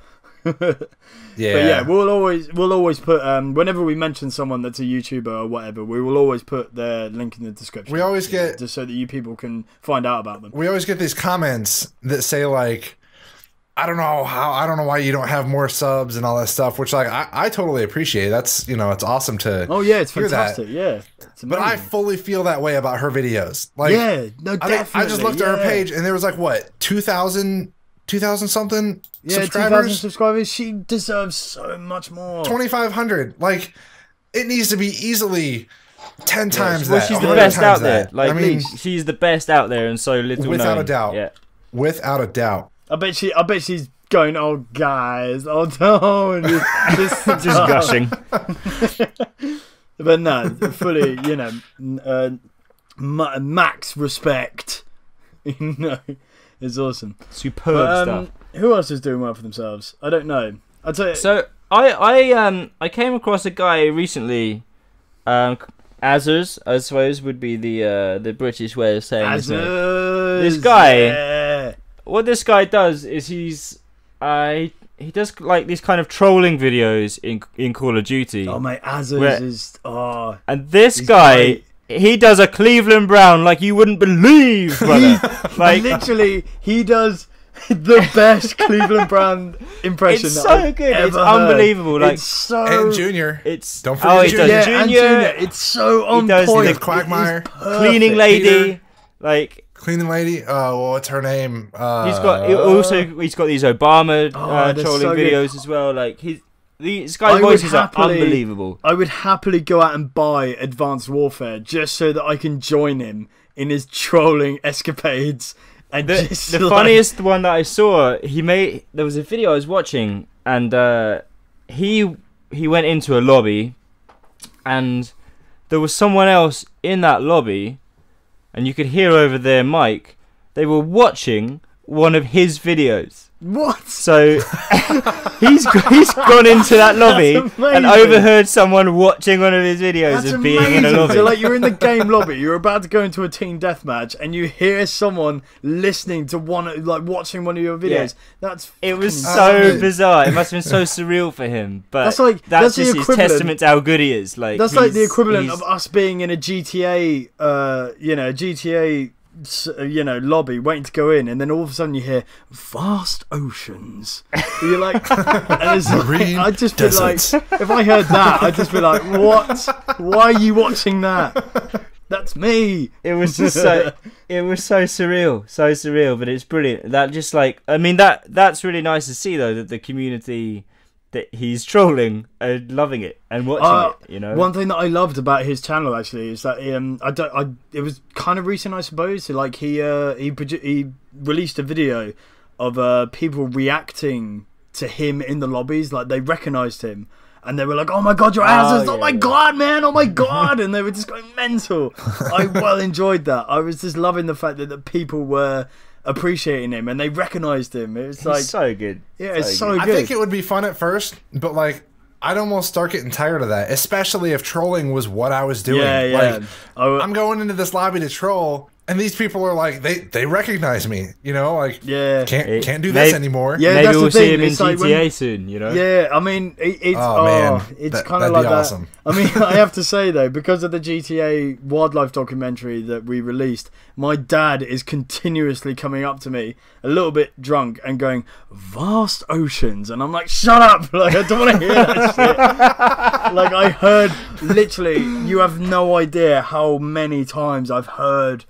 S1: Yeah. But yeah, we'll always put whenever we mention someone that's a YouTuber or whatever, we will always put their link in the description.
S3: We always get
S1: just so that you people can find out about them.
S3: We always get these comments that say like, I don't know why you don't have more subs and all that stuff, which like I totally appreciate. That's it's awesome to
S1: it's fantastic. That. Yeah. It's amazing. But
S3: I fully feel that way about her videos. Like
S1: definitely.
S3: I just looked at her page and there was like what 2,000 something subscribers.
S1: 2,000 subscribers. She deserves so much more.
S3: 2,500. Like it needs to be easily 10 times that.
S2: Well, she's the best out there. Like I mean, she's the best out there, and so little
S3: without
S2: known.
S3: a doubt.
S2: Yeah.
S3: Without a doubt.
S1: I bet she's going, oh guys, oh don't, just
S2: gushing.
S1: But no, fully, max respect. It's awesome.
S2: Superb stuff.
S1: Who else is doing well for themselves? I don't know. I'll tell you.
S2: So I came across a guy recently. Azers, I suppose, would be the British way of saying his name. This guy. Yeah. What this guy does is he does like these kind of trolling videos in Call of Duty.
S1: Oh mate, Azers is
S2: and this guy he does a Cleveland Brown like you wouldn't believe, brother. Like
S1: literally, he does the best Cleveland Brown impression.
S2: It's so good. It's unbelievable. Like
S3: it's so and Junior.
S2: It's
S3: don't forget
S2: Junior.
S1: It's so on point.
S3: The Quagmire,
S2: cleaning lady, Peter. Like.
S3: Cleaning lady. Oh, what's her name?
S2: He's got these Obama trolling videos as well. Like these guys' voices are unbelievable.
S1: I would happily go out and buy Advanced Warfare just so that I can join him in his trolling escapades. And
S2: the funniest one that I saw, there was a video I was watching, and he went into a lobby, and there was someone else in that lobby. And you could hear over their mic, they were watching one of his videos.
S1: What?
S2: So he's gone into that lobby and overheard someone watching one of his videos of being in a lobby.
S1: So like you're in the game lobby, you're about to go into a team deathmatch, and you hear someone listening to watching one of your videos. Yeah.
S2: It was so bizarre. It must have been so surreal for him. But that's just his testament to how good he is. Like
S1: that's like the equivalent of us being in a GTA, lobby waiting to go in, and then all of a sudden you hear vast oceans. You're like, and it's like I'd just be like, if I heard that, I'd just be like, what? Why are you watching that? That's me.
S2: It was just so surreal, but it's brilliant. That just like, I mean, that's really nice to see though, that the community that he's trolling and loving it and watching it,
S1: One thing that I loved about his channel actually is that it was kind of recent, I suppose. So, like he released a video of people reacting to him in the lobbies, like they recognised him. And they were like, "Oh my god, you're Azers! Oh my god, man! Oh my god!" And they were just going mental. I well enjoyed that. I was just loving the fact that people were appreciating him and they recognised him. It was like
S2: so good.
S1: Yeah, it's so good.
S3: I think it would be fun at first, but like I'd almost start getting tired of that, especially if trolling was what I was doing.
S1: Yeah.
S3: Like, I'm going into this lobby to troll. And these people are like, they recognize me, like, can't do this anymore.
S1: Yeah,
S2: maybe we'll see him in GTA soon,
S1: Yeah, I mean, it's kind of like
S3: awesome.
S1: that. I mean, I have to say though, because of the GTA wildlife documentary that we released, my dad is continuously coming up to me, a little bit drunk, and going, "Vast oceans," and I'm like, "Shut up!" Like I don't want to hear that shit. Like I heard, literally, you have no idea how many times I've heard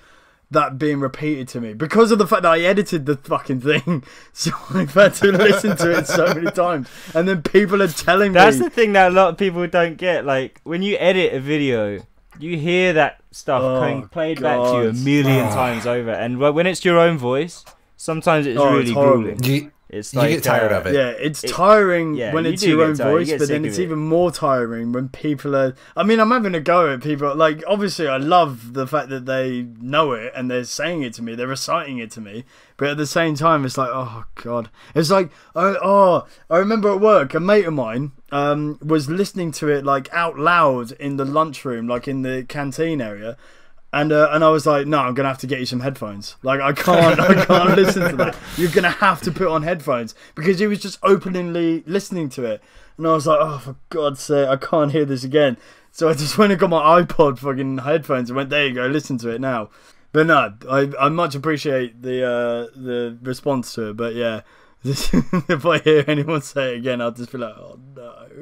S1: that being repeated to me because of the fact that I edited the fucking thing, so I've had to listen to it so many times, and then people are telling me.
S2: That's the thing that a lot of people don't get. Like when you edit a video, you hear that stuff played back to you a million times over, and when it's your own voice, sometimes it's really grueling. It's like
S3: you get tired of it.
S1: Yeah, it's tiring when it's your own voice, but then it's even more tiring when people are. I mean, I'm having a go at people. Like, obviously, I love the fact that they know it and they're saying it to me, they're reciting it to me. But at the same time, it's like, oh god, it's like, I remember at work, a mate of mine was listening to it like out loud in the lunchroom, like in the canteen area. And I was like, no, I'm gonna have to get you some headphones. Like I can't listen to that. You're gonna have to put on headphones, because he was just openly listening to it. And I was like, oh, for God's sake, I can't hear this again. So I just went and got my iPod fucking headphones and went, there you go, listen to it now. But no, I much appreciate the response to it. But yeah, if I hear anyone say it again, I'll just be like, oh no.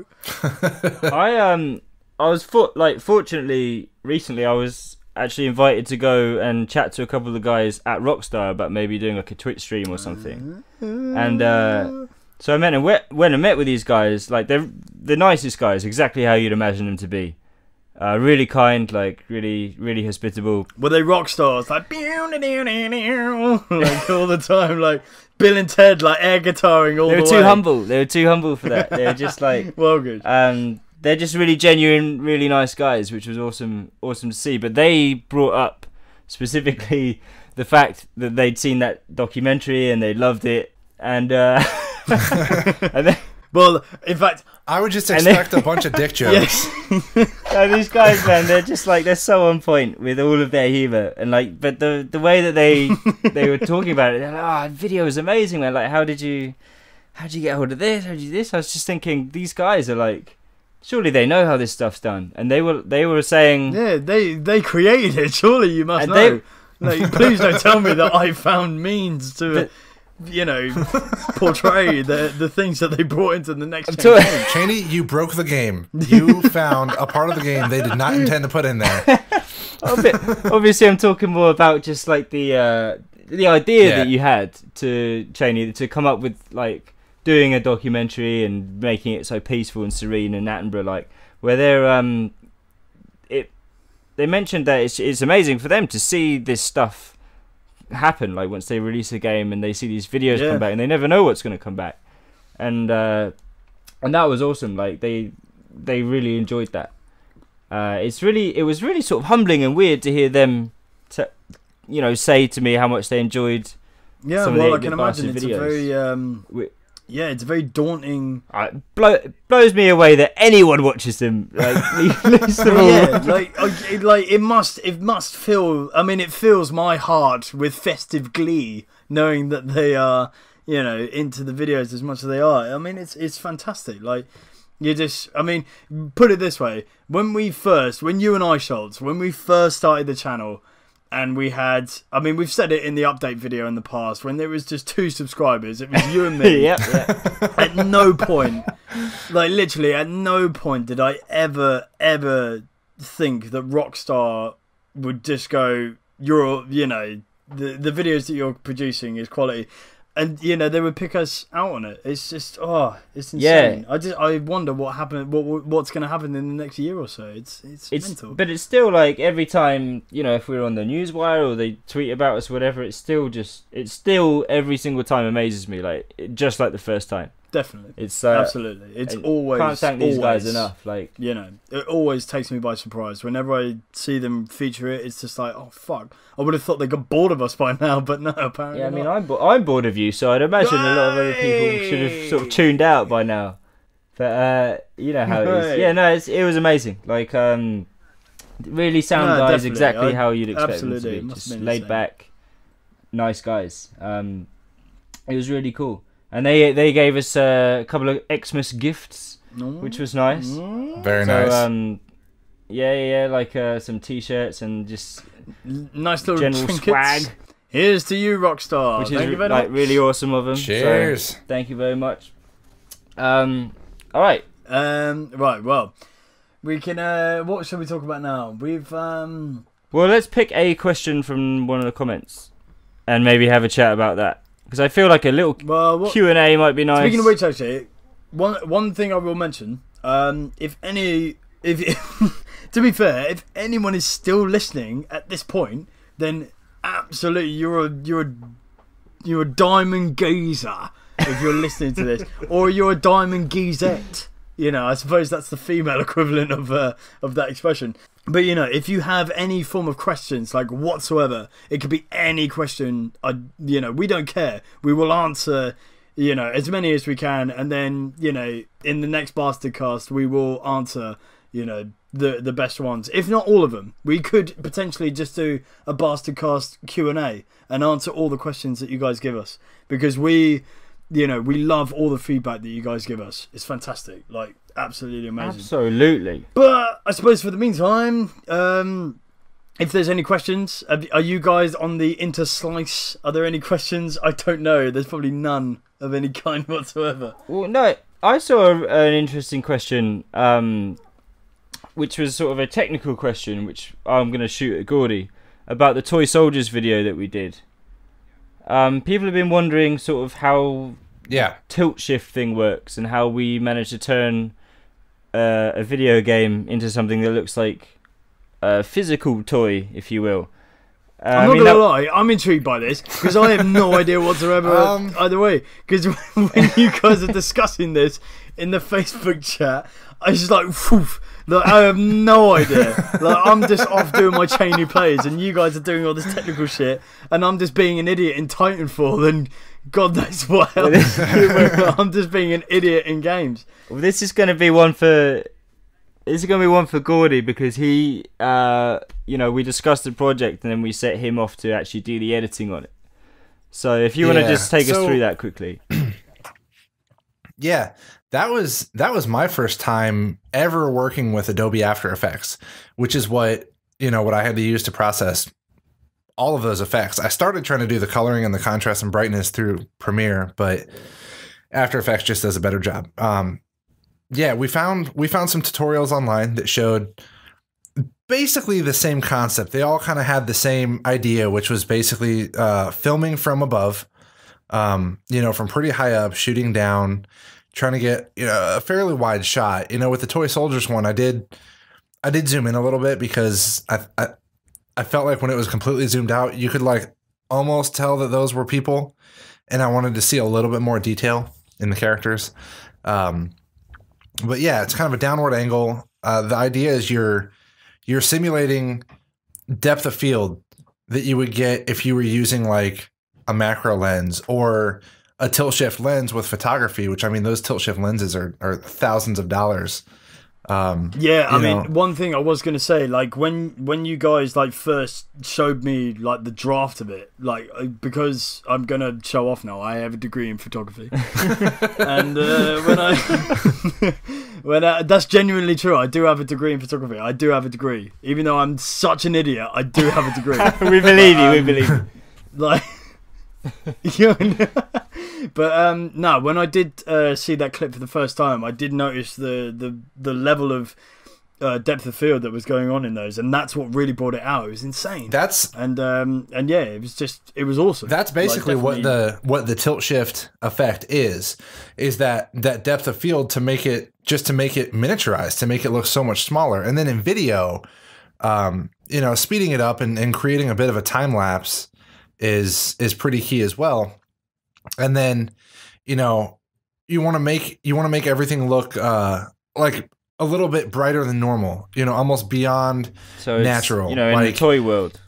S2: I was fortunately recently I was actually invited to go and chat to a couple of the guys at Rockstar about maybe doing like a Twitch stream or something. And so I went and met with these guys. Like, they're the nicest guys, exactly how you'd imagine them to be. Really kind, like really, really hospitable.
S1: Were they rock stars? Like, like all the time, like Bill and Ted, like air guitaring all the way.
S2: They were too humble. They were too humble for that. They were just like,
S1: well, good.
S2: They're just really genuine, really nice guys, which was awesome to see. But they brought up specifically the fact that they'd seen that documentary and they loved it, and and then,
S1: well, in fact,
S3: I would just expect a bunch of dick jokes.
S2: No, these guys, man, they're just like, they're so on point with all of their humor, and like, but the way that they were talking about it, they're like, oh, video is amazing, man. Like, how did you get hold of this? How did you do this? I was just thinking, these guys are like, surely they know how this stuff's done, and they were saying,
S1: yeah, they created it. Surely you must know. Like, please don't tell me that I found means to, portray the things that they brought into the next game.
S3: Chaney, you broke the game. You found a part of the game they did not intend to put in there.
S2: Obviously, I'm talking more about just like the idea that you had to, Chaney, to come up with like doing a documentary and making it so peaceful and serene in Attenborough, like where they mentioned that it's amazing for them to see this stuff happen, like once they release a game and they see these videos come back, and they never know what's going to come back, and that was awesome. Like they really enjoyed that. It was really sort of humbling and weird to hear them say to me how much they enjoed some of the
S1: I can imagine it's
S2: videos.
S1: It's a very daunting.
S2: It blows me away that anyone watches them. Like, leaves them all.
S1: Yeah, it must feel. I mean, it fills my heart with festive glee knowing that they are, into the videos as much as they are. I mean, it's fantastic. Like, put it this way: when you and I, Shoalts, when we first started the channel. And we've said it in the update video in the past, when there was just 2 subscribers, it was you and me.
S2: Yep.
S1: At no point, like literally at no point did I ever think that Rockstar would just go, the videos that you're producing is quality. And, they would pick us out on it. It's just, it's insane. Yeah. I wonder what happened, what's going to happen in the next year or so. It's mental.
S2: But it's still like every time, if we're on the newswire or they tweet about us or whatever, it's still every single time amazes me, just like the first time.
S1: Definitely.
S2: It's
S1: absolutely. It's always.
S2: Can't thank these guys enough. Like,
S1: it always takes me by surprise. Whenever I see them feature it, it's just like, oh fuck! I would have thought they got bored of us by now, but no, apparently.
S2: Yeah, I mean,
S1: not.
S2: I'm bored of you, so I'd imagine a lot of other people should have sort of tuned out by now. But you know how it is. Yeah, no, it was amazing. Like, really sound guys, exactly how you'd expect them to be. Just laid back, nice guys. It was really cool. And they gave us a couple of Xmas gifts, which was nice.
S3: Very nice.
S2: Like some T-shirts and just
S1: nice little
S2: general
S1: trinkets.
S2: swag.
S1: Here's to you, Rockstar.
S2: Which is really awesome of them.
S3: Cheers.
S2: So, thank you very much. All right.
S1: Right. Well, we can. What shall we talk about now? We've.
S2: Well, let's pick a question from one of the comments, and maybe have a chat about that. Because I feel like a little Q&A might be nice.
S1: Speaking of which, actually, one thing I will mention, to be fair, if anyone is still listening at this point, then absolutely you're a diamond geezer if you're listening to this, or you're a diamond geezette. I suppose that's the female equivalent of that expression. But if you have any form of questions, like whatsoever, it could be any question. We don't care. We will answer, as many as we can, and then in the next Bastardcast we will answer, the best ones, if not all of them. We could potentially just do a Bastardcast Q&A and answer all the questions that you guys give us, because we love all the feedback that you guys give us. It's fantastic, like absolutely amazing.
S2: Absolutely.
S1: But I suppose for the meantime, if there's any questions, are you guys on the interslice? Are there any questions? I don't know. There's probably none of any kind whatsoever.
S2: Well, no, I saw an interesting question, which was sort of a technical question, which I'm going to shoot at Gordy, about the Toy Soldiers video that we did. People have been wondering sort of how tilt shift thing works and how we managed to turn a video game into something that looks like a physical toy, if you will.
S1: I'm not going to lie, I'm intrigued by this, because I have no idea whatsoever either way. Because when you guys are discussing this in the Facebook chat, I was just like, whoof, like, I have no idea. Like, I'm just off doing my Chaney plays, and you guys are doing all this technical shit, and I'm just being an idiot in Titanfall, and God knows what else. I'm just being an idiot in games.
S2: Well, this is going to be one for... This is going to be one for Gordy, because he, we discussed the project and then we set him off to actually do the editing on it. So if you want to just take us through that quickly.
S3: Yeah, that was my first time ever working with Adobe After Effects, which is what I had to use to process all of those effects. I started trying to do the coloring and the contrast and brightness through Premiere, but After Effects just does a better job. Yeah, we found some tutorials online that showed basically the same concept. They all kind of had the same idea, which was basically filming from above, from pretty high up, shooting down, trying to get a fairly wide shot. With the Toy Soldiers one, I did zoom in a little bit, because I felt like when it was completely zoomed out, you could like almost tell that those were people, and I wanted to see a little bit more detail in the characters. But yeah, it's kind of a downward angle. The idea is you're simulating depth of field that you would get if you were using like a macro lens or a tilt shift lens with photography, which, I mean, those tilt shift lenses are thousands of dollars.
S1: Yeah, I mean, one thing I was going to say, like when you guys like first showed me like the draft of it, like, because I'm going to show off now, I have a degree in photography. And when that's genuinely true, I do have a degree in photography. I do have a degree. Even though I'm such an idiot, I do have a degree.
S2: We believe you, we believe you.
S1: Like, but no, when I did see that clip for the first time, I did notice the level of depth of field that was going on in those, and that's what really brought it out. It was insane. And yeah, it was awesome.
S3: That's basically like, what the tilt shift effect is that depth of field to make it miniaturized, to make it look so much smaller. And then in video, speeding it up and creating a bit of a time lapse is pretty key as well. And then, you want to make everything look like a little bit brighter than normal, almost beyond natural.
S2: In the toy world.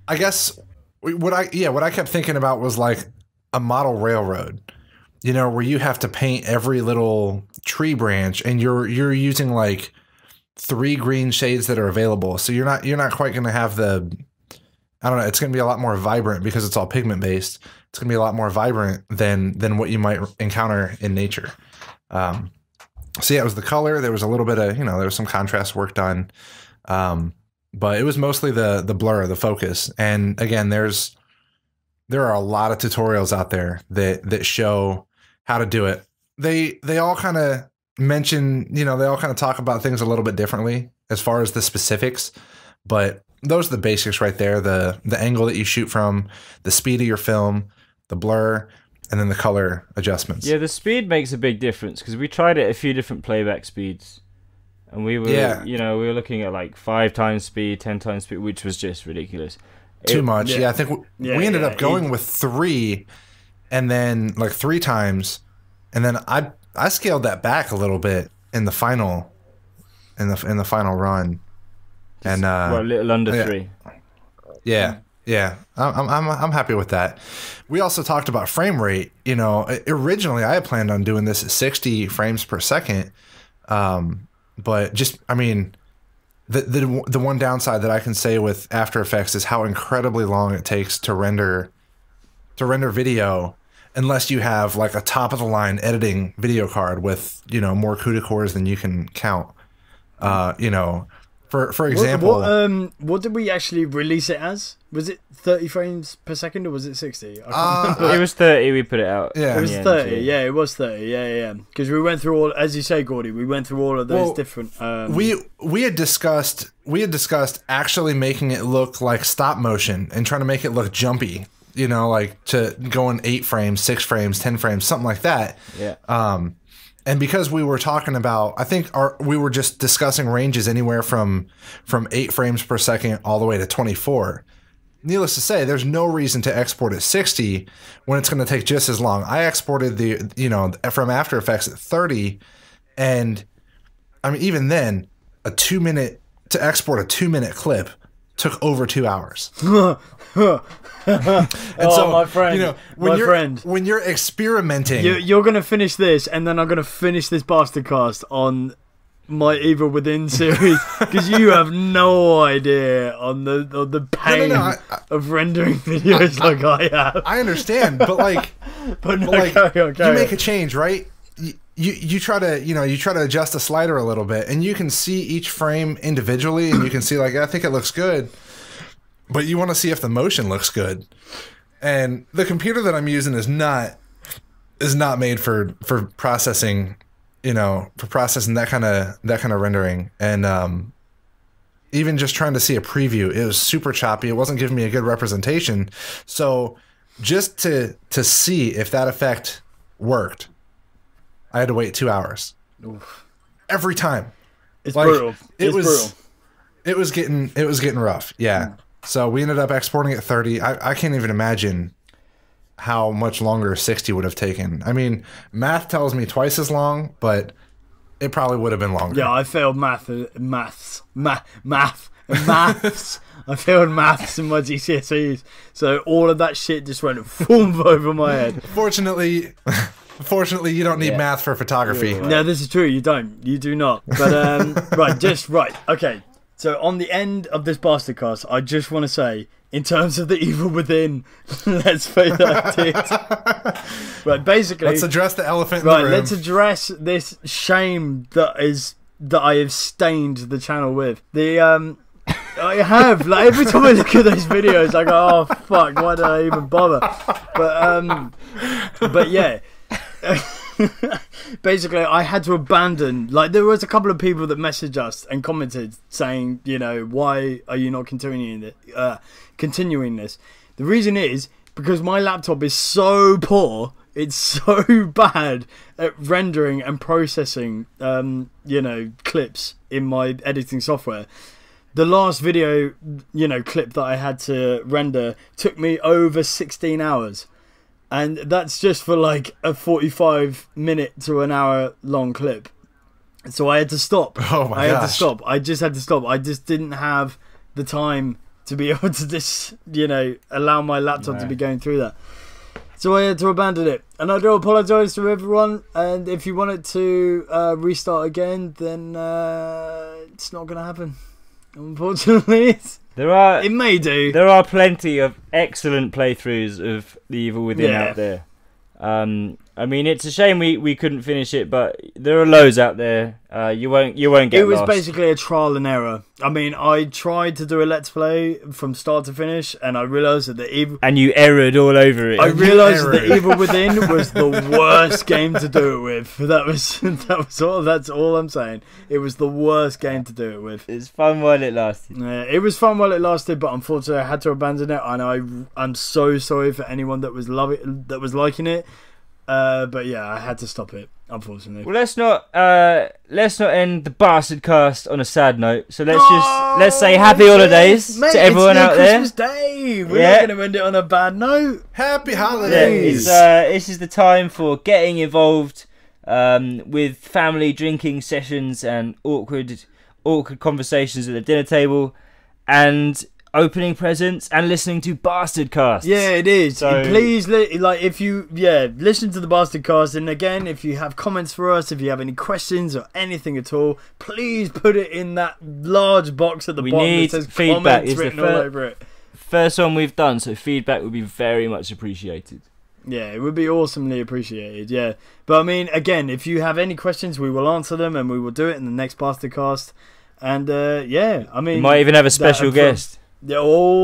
S3: I guess what I kept thinking about was like a model railroad, where you have to paint every little tree branch, and you're using like 3 green shades that are available. So you're not quite going to have I don't know. It's going to be a lot more vibrant because it's all pigment based. It's going to be a lot more vibrant than what you might encounter in nature. So yeah, it was the color. There was a little bit of, there was some contrast work done. But it was mostly the blur, the focus. And again, there are a lot of tutorials out there that show how to do it. They all kind of mention, they all kind of talk about things a little bit differently as far as the specifics, but those are the basics right there. The angle that you shoot from, the speed of your film, the blur, and then the color adjustments.
S2: Yeah, the speed makes a big difference, because we tried it at a few different playback speeds, and we were, we were looking at like 5 times speed, 10 times speed, which was just ridiculous.
S3: Too much. Yeah, I think we ended up going with 3, and then like 3 times, and then I scaled that back a little bit in the final run. And
S2: a little under 3.
S3: Yeah. I'm happy with that. We also talked about frame rate. Originally I had planned on doing this at 60 frames per second, but just, I mean, the one downside that I can say with After Effects is how incredibly long it takes to render video, unless you have like a top of the line editing video card with, you know, more CUDA cores than you can count. You know, for example,
S1: what did we actually release it as? Was it 30 frames per second or was it 60?
S2: It was 30. We put it out.
S1: Yeah, it was 30. Yeah, it was 30. Yeah. Because we went through all, as you say, Gordy. We went through all of those different.
S3: We had discussed actually making it look like stop motion and trying to make it look jumpy. You know, like to go in 8 frames, 6 frames, 10 frames, something like that.
S2: Yeah.
S3: And because we were talking about, I think we were just discussing ranges anywhere from 8 frames per second all the way to 24. Needless to say, there's no reason to export at 60 when it's going to take just as long. I exported from After Effects at 30, and I mean even then, to export a 2-minute clip took over 2 hours.
S1: And so, my friend,
S3: you know, when you're experimenting,
S1: you're gonna finish this, and then I'm gonna finish this Bastardcast on my Evil Within series, because you have no idea on the pain of rendering videos like I have.
S3: I understand, but like, you make a change, right? You try to adjust the slider a little bit, and you can see each frame individually, and you can see like, I think it looks good. But you want to see if the motion looks good, and the computer that I'm using is not made for processing, for processing that kind of rendering. And even just trying to see a preview, it was super choppy. It wasn't giving me a good representation. So just to see if that effect worked, I had to wait 2 hours.
S1: Oof.
S3: Every time.
S1: It's brutal.
S3: It was getting rough. Yeah. So we ended up exporting at 30. I can't even imagine how much longer 60 would have taken. I mean, math tells me twice as long, but it probably would have been longer.
S1: Yeah, I failed maths. I failed maths in my GCSEs. So all of that shit just went boom over my head.
S3: Fortunately, you don't need math for photography.
S1: Right. No, this is true. You don't. You do not. But right. Okay. So on the end of this Bastardcast, I just want to say, in terms of the Evil Within, let's face it. Right, basically,
S3: let's address the elephant in the room.
S1: Let's address this shame that I have stained the channel with. I have, like, every time I look at those videos, I go, oh fuck, why did I even bother? But yeah. Basically, I had to abandon. Like, there was a couple of people that messaged us and commented saying, why are you not continuing this? The reason is because my laptop is so poor. It's so bad at rendering and processing, clips in my editing software. The last video, clip that I had to render took me over 16 hours. And that's just for like a 45-minute to an hour long clip. So I had to stop.
S3: Oh my gosh.
S1: I just had to stop. I just didn't have the time to be able to just, allow my laptop to be going through that. So I had to abandon it. And I do apologise to everyone. And if you want it to restart again, then it's not going to happen. Unfortunately.
S2: It
S1: may do.
S2: There are plenty of excellent playthroughs of The Evil Within out there. I mean, it's a shame we couldn't finish it, but there are loads out there. You won't get lost.
S1: It was basically a trial and error. I mean, I tried to do a let's play from start to finish, and I realised that the Evil...
S2: And you errored all over it.
S1: I realised that The Evil Within was the worst game to do it with. That's all I'm saying. It was the worst game to do it with.
S2: It's fun while it lasted.
S1: It was fun while it lasted, but unfortunately I had to abandon it, and I'm so sorry for anyone that was liking it. But yeah, I had to stop it, unfortunately.
S2: Well, let's not end the Bastardcast on a sad note. So let's say happy holidays to everyone out there.
S1: It's Christmas Day. We're not going to end it on a bad note.
S3: Happy holidays.
S2: This is the time for getting involved with family drinking sessions and awkward conversations at the dinner table. And opening presents and listening to Bastardcast.
S1: Yeah, it is.
S2: So,
S1: please, if you listen to the Bastardcast, and again, if you have comments for us, if you have any questions or anything at all, please put it in that large box at the bottom.
S2: Need
S1: that says
S2: feedback.
S1: Comments written all over it.
S2: First one we've done, so feedback would be very much appreciated.
S1: Yeah, it would be awesomely appreciated. Yeah, but I mean, again, if you have any questions, we will answer them, and we will do it in the next Bastardcast. And I mean,
S2: we might even have a special guest.
S1: Yeah,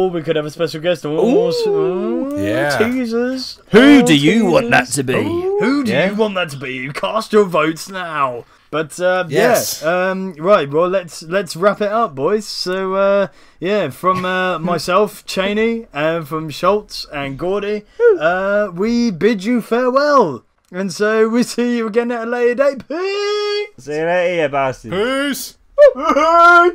S1: we could have a special guest.
S3: Yeah.
S1: Teasers.
S2: Who do you want that to be?
S1: Who do you want that to be? Cast your votes now. But
S3: yes.
S1: Right. Well, let's wrap it up, boys. So from myself, Chaney, and from Shoalts and Gordy, we bid you farewell. And so we see you again at a later date. Peace.
S2: See you later, you bastard.
S3: Peace.
S1: Hey!